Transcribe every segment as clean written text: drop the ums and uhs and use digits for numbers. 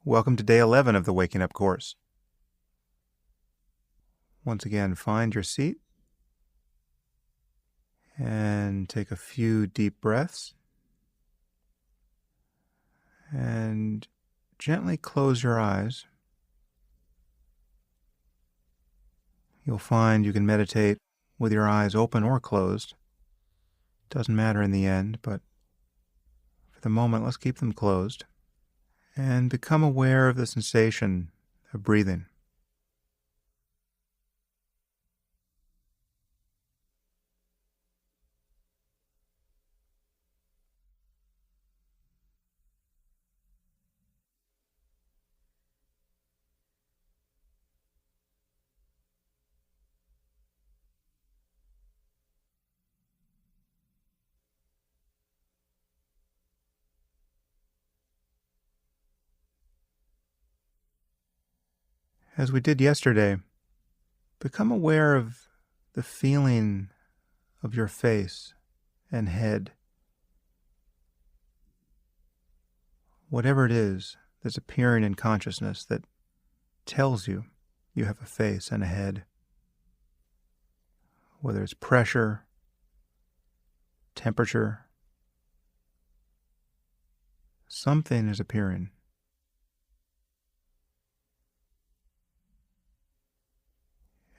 Welcome to day 11 of the Waking Up course. Once again, find your seat and take a few deep breaths and gently close your eyes. You'll find you can meditate with your eyes open or closed. Doesn't matter in the end, but for the moment, let's keep them closed and become aware of the sensation of breathing. As we did yesterday, become aware of the feeling of your face and head. Whatever it is that's appearing in consciousness that tells you you have a face and a head. Whether it's pressure, temperature, something is appearing.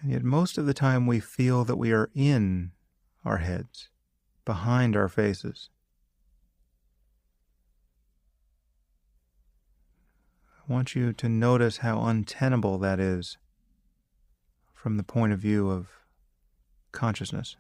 And yet most of the time we feel that we are in our heads, behind our faces. I want you to notice how untenable that is from the point of view of consciousness.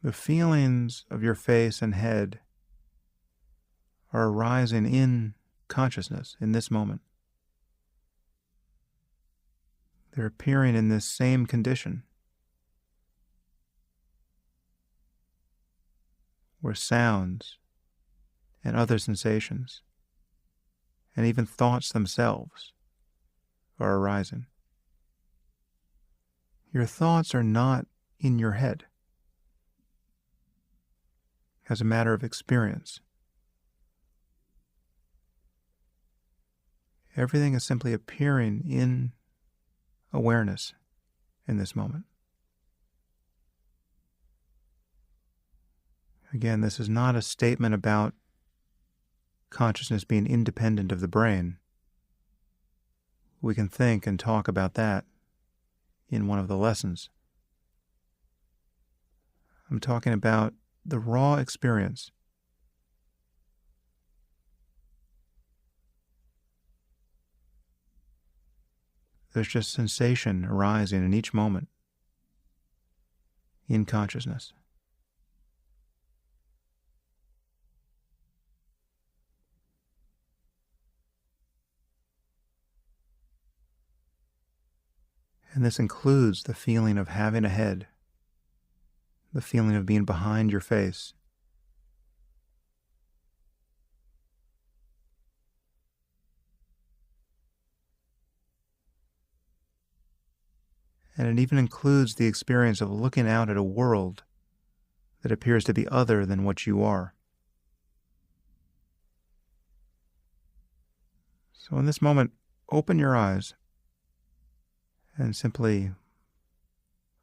The feelings of your face and head are arising in consciousness in this moment. They're appearing in this same condition where sounds and other sensations and even thoughts themselves are arising. Your thoughts are not in your head as a matter of experience. Everything is simply appearing in awareness in this moment. Again, this is not a statement about consciousness being independent of the brain. We can think and talk about that in one of the lessons. I'm talking about the raw experience. There's just sensation arising in each moment in consciousness. And this includes the feeling of having a head, the feeling of being behind your face. And it even includes the experience of looking out at a world that appears to be other than what you are. So in this moment, open your eyes and simply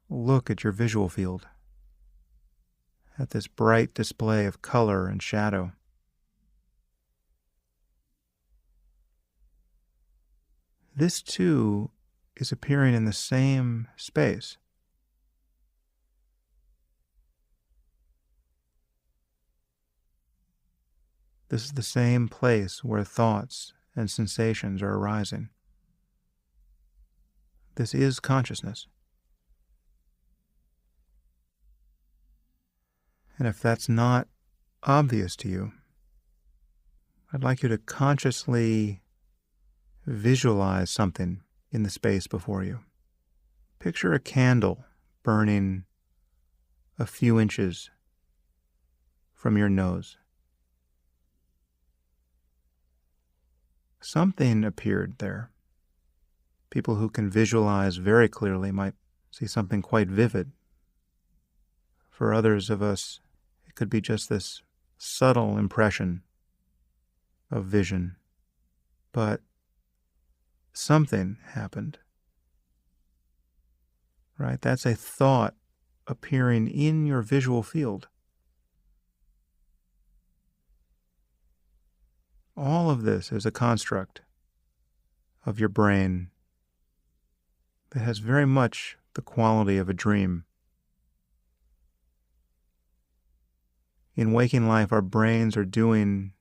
look at your visual field, at this bright display of color and shadow. This too is appearing in the same space. This is the same place where thoughts and sensations are arising. This is consciousness. And if that's not obvious to you, I'd like you to consciously visualize something in the space before you. Picture a candle burning a few inches from your nose. Something appeared there. People who can visualize very clearly might see something quite vivid. For others of us, it could be just this subtle impression of vision. But something happened, right? That's a thought appearing in your visual field. All of this is a construct of your brain that has very much the quality of a dream. In waking life, our brains are doing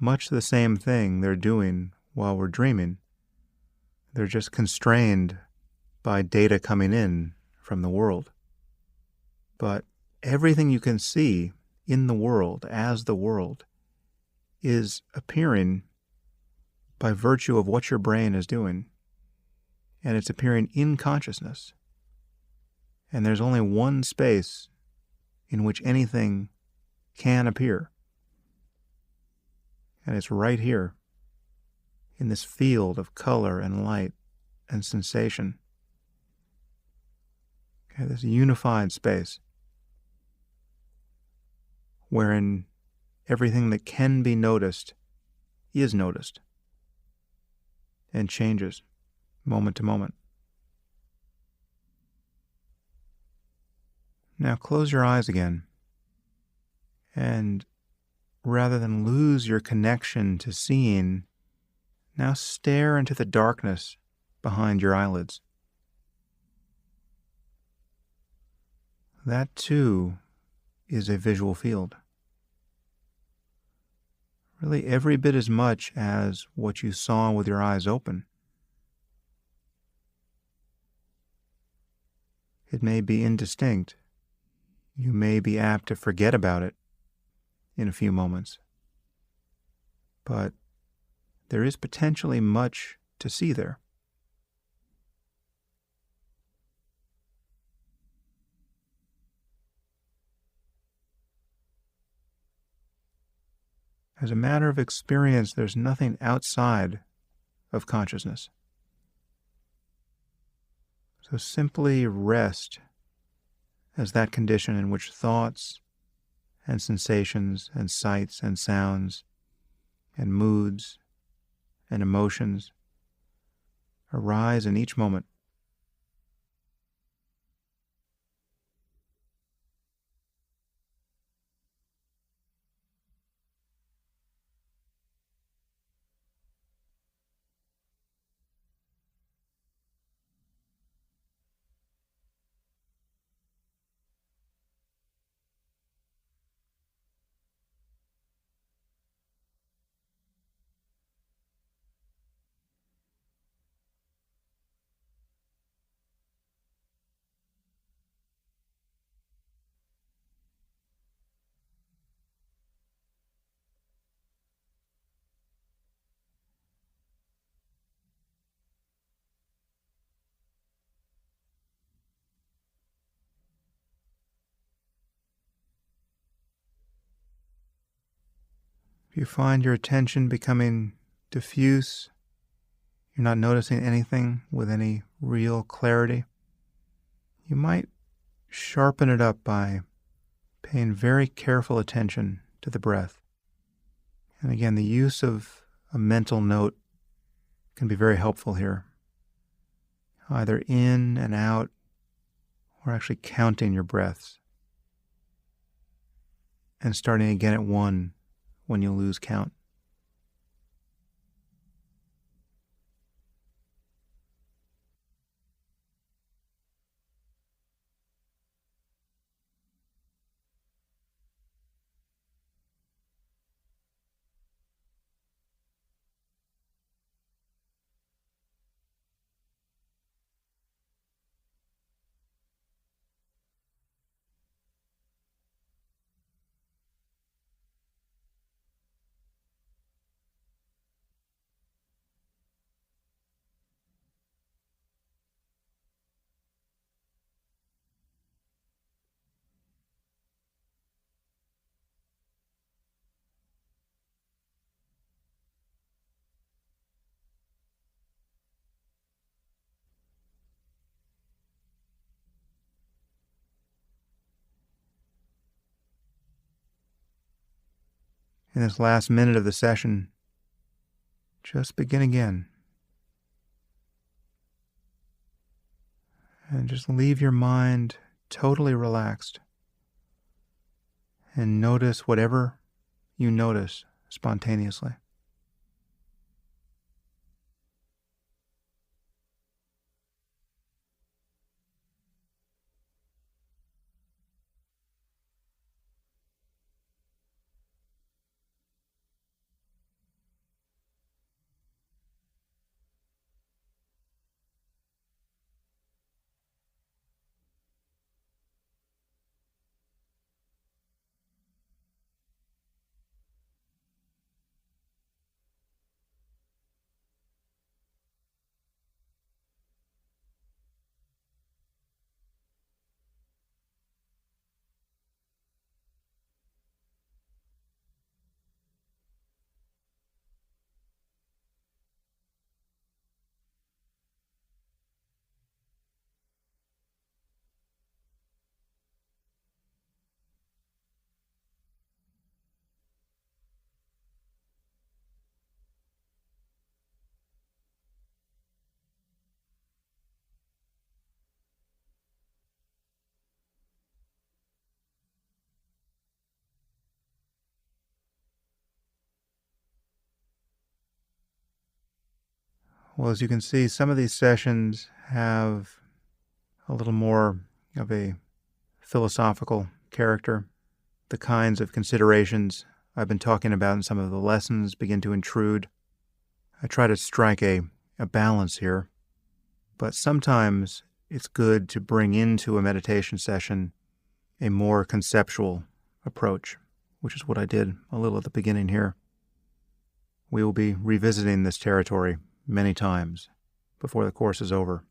much the same thing they're doing while we're dreaming. They're just constrained by data coming in from the world. But everything you can see in the world, as the world, is appearing by virtue of what your brain is doing. And it's appearing in consciousness. And there's only one space in which anything can appear. And it's right here, in this field of color and light and sensation. Okay, this unified space wherein everything that can be noticed is noticed and changes moment to moment. Now close your eyes again, and rather than lose your connection to seeing, now stare into the darkness behind your eyelids. That too is a visual field. Really every bit as much as what you saw with your eyes open. It may be indistinct. You may be apt to forget about it in a few moments. But there is potentially much to see there. As a matter of experience, there's nothing outside of consciousness. So simply rest as that condition in which thoughts and sensations and sights and sounds and moods and emotions arise in each moment. If you find your attention becoming diffuse, you're not noticing anything with any real clarity, you might sharpen it up by paying very careful attention to the breath. And again, the use of a mental note can be very helpful here. Either in and out, or actually counting your breaths. And starting again at 1 when you lose count. In this last minute of the session, just begin again. And just leave your mind totally relaxed. And notice whatever you notice spontaneously. Well, as you can see, some of these sessions have a little more of a philosophical character. The kinds of considerations I've been talking about in some of the lessons begin to intrude. I try to strike a balance here, but sometimes it's good to bring into a meditation session a more conceptual approach, which is what I did a little at the beginning here. We will be revisiting this territory many times before the course is over.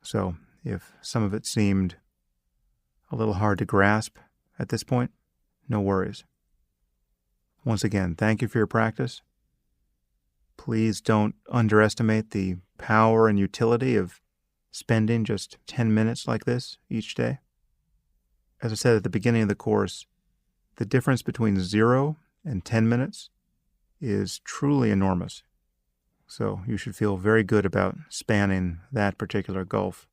So if some of it seemed a little hard to grasp at this point, no worries. Once again, thank you for your practice. Please don't underestimate the power and utility of spending just 10 minutes like this each day. As I said at the beginning of the course, the difference between 0 and 10 minutes is truly enormous. So you should feel very good about spanning that particular gulf.